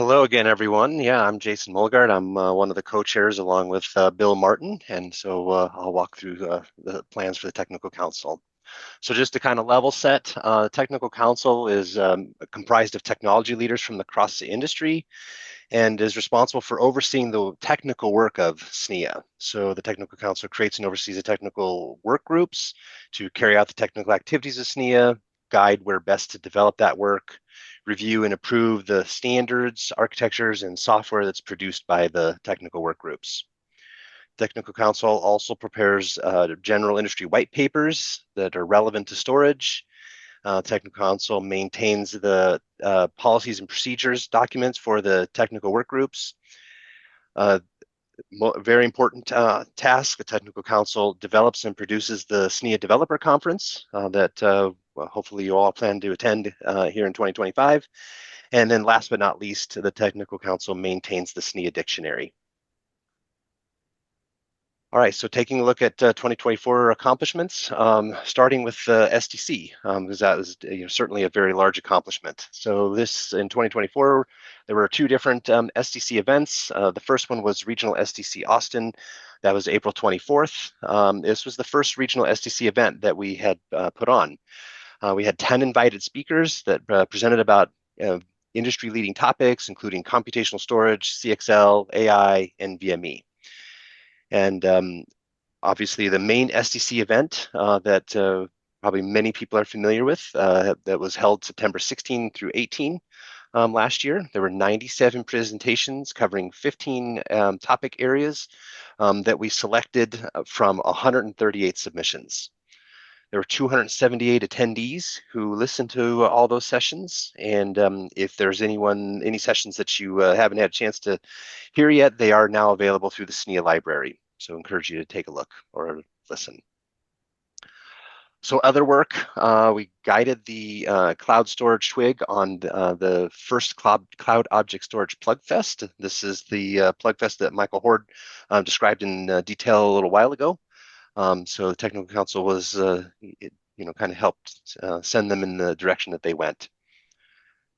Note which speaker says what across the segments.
Speaker 1: Hello again, everyone. Yeah, I'm Jason Mulgard. I'm one of the co-chairs along with Bill Martin, and so I'll walk through the plans for the Technical Council. So just to kind of level set, the Technical Council is comprised of technology leaders from across the industry and is responsible for overseeing the technical work of SNIA. So the Technical Council creates and oversees the technical work groups to carry out the technical activities of SNIA, guide where best to develop that work, review and approve the standards, architectures, and software that's produced by the technical work groups. Technical Council also prepares general industry white papers that are relevant to storage. Technical Council maintains the policies and procedures documents for the technical work groups. Very important task, the Technical Council develops and produces the SNIA Developer Conference that hopefully you all plan to attend here in 2025. And then last but not least, the Technical Council maintains the SNIA Dictionary. All right, so taking a look at 2024 accomplishments, starting with STC, because that was certainly a very large accomplishment. So this in 2024, there were two different STC events. The first one was Regional STC Austin. That was April 24th. This was the first regional STC event that we had put on. We had 10 invited speakers that presented about industry-leading topics, including computational storage, CXL, AI, and VME. And obviously, the main STC event that probably many people are familiar with that was held September 16 through 18 last year. There were 97 presentations covering 15 topic areas that we selected from 138 submissions. There were 278 attendees who listened to all those sessions. And if there's any sessions that you haven't had a chance to hear yet, they are now available through the SNIA library. So I encourage you to take a look or listen. So other work, we guided the cloud storage twig on the first cloud object storage plugfest. This is the plugfest that Michael Hord described in detail a little while ago. So the Technical Council was, kind of helped send them in the direction that they went.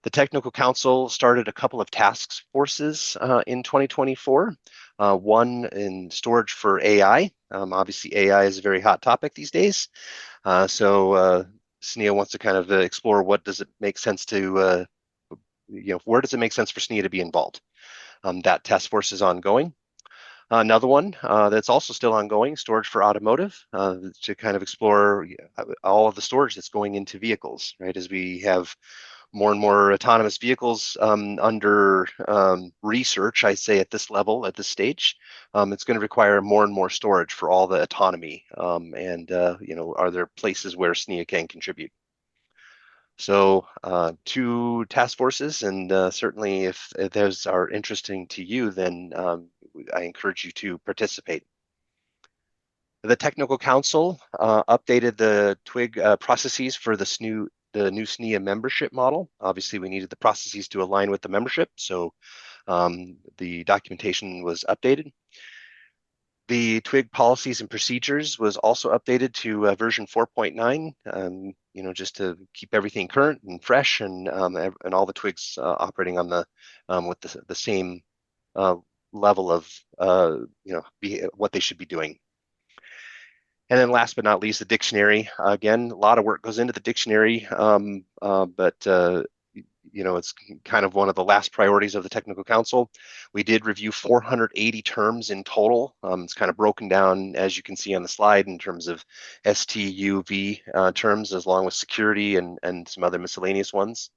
Speaker 1: The Technical Council started a couple of task forces in 2024. One in storage for AI. Obviously, AI is a very hot topic these days. So SNIA wants to kind of explore what does it make sense to, where does it make sense for SNIA to be involved? That task force is ongoing. Another one that's also still ongoing, storage for automotive, to kind of explore all of the storage that's going into vehicles, right? As we have more and more autonomous vehicles under research, I say at this level, at this stage, it's going to require more and more storage for all the autonomy. Are there places where SNIA can contribute? So two task forces, and certainly if those are interesting to you, then I encourage you to participate. The Technical Council updated the twig processes for the new SNIA membership model. Obviously, we needed the processes to align with the membership, so the documentation was updated. The twig policies and procedures was also updated to version 4.9, just to keep everything current and fresh, and all the twigs operating on the with the same level of what they should be doing. And then last but not least, the dictionary. Again, a lot of work goes into the dictionary, but it's kind of one of the last priorities of the Technical Council. We did review 480 terms in total. It's kind of broken down, as you can see on the slide, in terms of STUV terms, along with security and some other miscellaneous ones.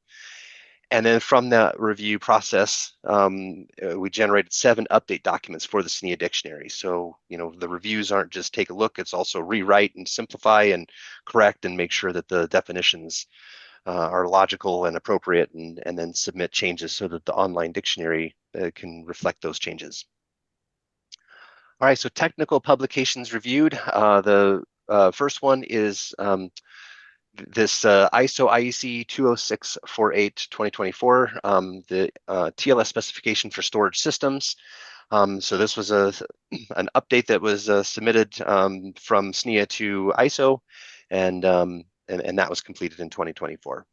Speaker 1: And then from that review process, we generated 7 update documents for the SNIA dictionary. So, the reviews aren't just take a look, it's also rewrite and simplify and correct and make sure that the definitions are logical and appropriate, and then submit changes so that the online dictionary can reflect those changes. All right, so technical publications reviewed. The first one is this ISO IEC 20648 2024, the TLS specification for storage systems. So this was an update that was submitted from SNIA to ISO, and that was completed in 2024.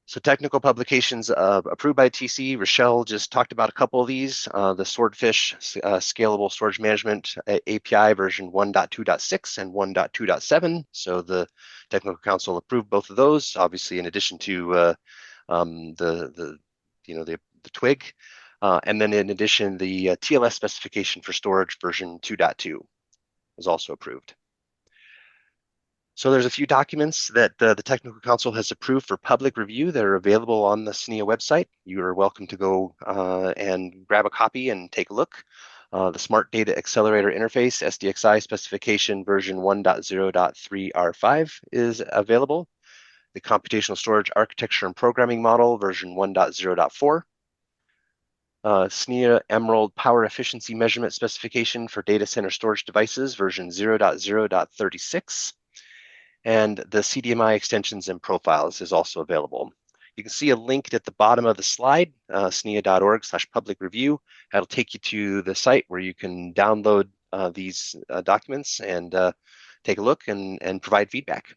Speaker 1: So technical publications approved by TC. Rochelle just talked about a couple of these. The Swordfish Scalable Storage Management API version 1.2.6 and 1.2.7. So the Technical Council approved both of those, obviously in addition to the twig. And then in addition, the TLS specification for storage version 2.2 was also approved. So there's a few documents that the Technical Council has approved for public review that are available on the SNIA website. You are welcome to go and grab a copy and take a look. The Smart Data Accelerator Interface, SDXI specification version 1.0.3R5 is available. The Computational Storage Architecture and Programming Model version 1.0.4. SNIA Emerald Power Efficiency Measurement Specification for Data Center Storage Devices version 0.0.36. And the CDMI extensions and profiles is also available. You can see a link at the bottom of the slide, snia.org/public review. That'll take you to the site where you can download these documents and take a look and provide feedback.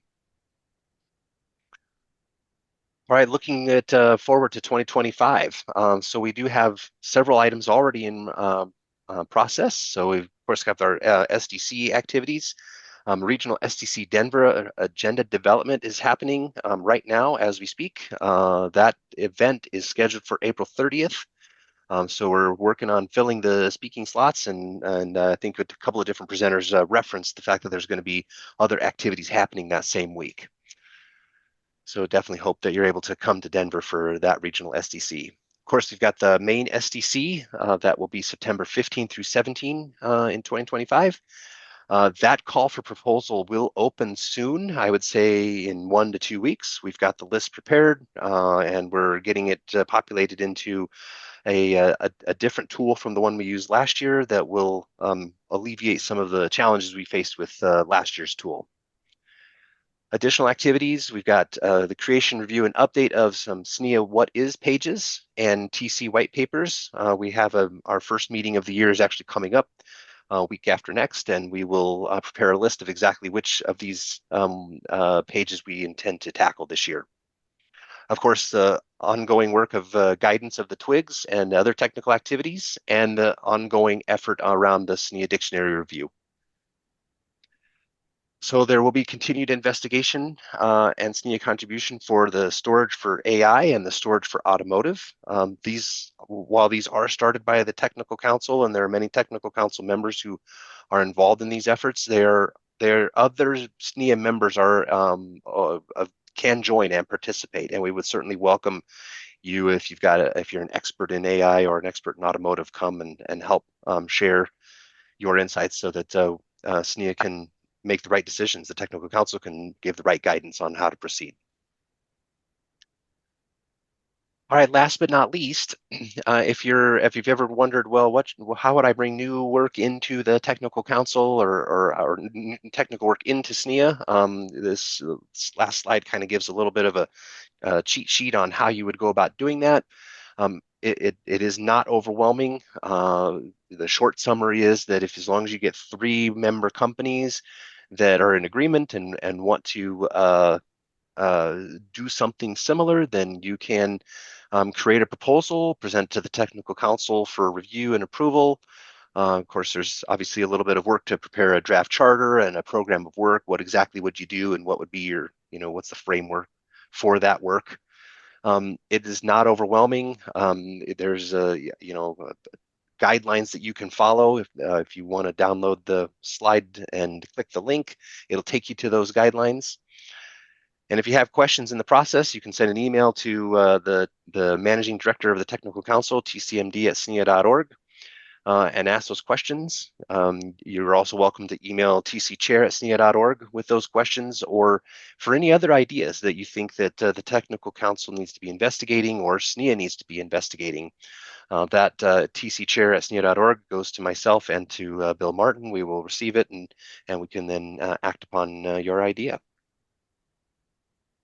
Speaker 1: All right, looking at forward to 2025. So we do have several items already in process. So we've, of course, got our SDC activities. Regional SDC Denver agenda development is happening right now as we speak. That event is scheduled for April 30th. So we're working on filling the speaking slots, and I think a couple of different presenters referenced the fact that there's going to be other activities happening that same week. So definitely hope that you're able to come to Denver for that regional SDC. Of course, we've got the main SDC that will be September 15 through 17 in 2025. That call for proposal will open soon, I would say in 1 to 2 weeks. We've got the list prepared and we're getting it populated into a different tool from the one we used last year that will alleviate some of the challenges we faced with last year's tool. Additional activities, we've got the creation, review, and update of some SNIA What Is pages and TC white papers. We have our first meeting of the year is actually coming up week after next, and we will prepare a list of exactly which of these pages we intend to tackle this year. Of course, the ongoing work of guidance of the twigs and other technical activities, and the ongoing effort around the SNIA dictionary review. So there will be continued investigation and SNIA contribution for the storage for AI and the storage for automotive. While these are started by the Technical Council, and there are many Technical Council members who are involved in these efforts, other SNIA members can join and participate, and we would certainly welcome you if you're an expert in AI or an expert in automotive, come and help share your insights so that SNIA can make the right decisions. The Technical Council can give the right guidance on how to proceed. All right, last but not least, if you've ever wondered, well, how would I bring new work into the Technical Council or technical work into SNIA? This last slide kind of gives a little bit of a cheat sheet on how you would go about doing that. It is not overwhelming. The short summary is that as long as you get 3 member companies that are in agreement and want to do something similar, then you can create a proposal, present to the Technical Council for review and approval. Of course, there's obviously a little bit of work to prepare a draft charter and a program of work. What exactly would you do, and what would be your, what's the framework for that work? It is not overwhelming. There's guidelines that you can follow. If you want to download the slide and click the link, it'll take you to those guidelines. And if you have questions in the process, you can send an email to the Managing Director of the Technical Council, tcmd@snia.org, and ask those questions. You're also welcome to email tcchair@snia.org with those questions, or for any other ideas that you think that the Technical Council needs to be investigating or SNIA needs to be investigating. That tcchair@snia.org goes to myself and to Bill Martin. We will receive it, and we can then act upon your idea.